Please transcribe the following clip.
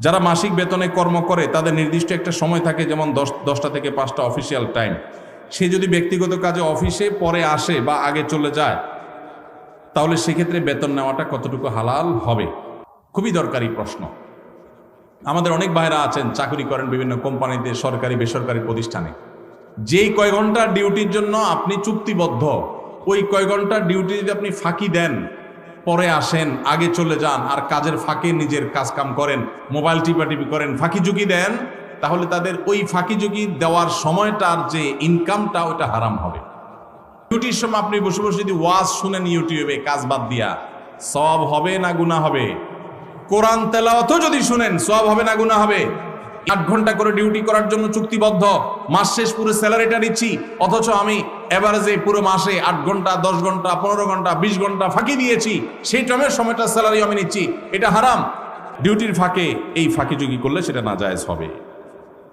যারা মাসিক বেতনে কর্ম করে তাদের নির্দিষ্ট একটা সময় থাকে, যেমন 10টা থেকে 5টা অফিসিয়াল টাইম। সে যদি ব্যক্তিগত কাজে অফিসে পরে আসে বা আগে চলে যায়, তাহলে সেক্ষেত্রে বেতন নেওয়াটা কতটুকু হালাল হবে? খুবই দরকারি প্রশ্ন। আমাদের অনেক ভাইরা আছেন, চাকরি করেন বিভিন্ন কোম্পানিতে, সরকারি বেসরকারি প্রতিষ্ঠানে। যেই কয় ঘন্টা ডিউটির জন্য আপনি চুক্তিবদ্ধ, ওই কয় ঘন্টা ডিউটি যদি আপনি ফাঁকি দেন, পরে আসেন, আগে চলে যান, আর কাজের ফাঁকে নিজের কাজ কাম করেন, মোবাইল টিপাটিপি করেন, ফাঁকি ঝুঁকি দেন, তাহলে তাদের ওই ফাঁকি ঝুঁকি দেওয়ার সময়টার যে ইনকামটা, ওটা হারাম হবে। ডিউটির সময় আপনি বসে বসে যদি ওয়াজ শুনেন ইউটিউবে কাজ বাদ দিয়া, সওয়াব হবে না গুনাহ হবে? কোরআন তেলাওয়াতও যদি শুনেন, সওয়াব হবে না গুনাহ হবে? 8 ঘন্টা করে ডিউটি করার জন্য চুক্তিবদ্ধ, মাস শেষ পুরো স্যালারিটা নিচ্ছি, অথচ আমি এভারেজে পুরো মাসে 8 ঘন্টা, 10 ঘন্টা, 15 ঘন্টা, 20 ঘন্টা ফাঁকি দিয়েছি, সেই টাইমের সময়টা স্যালারি আমি নিচ্ছি, এটা হারাম। ডিউটির ফাঁকে এই ফাঁকিযোগী করলে সেটা নাজায়েজ হবে।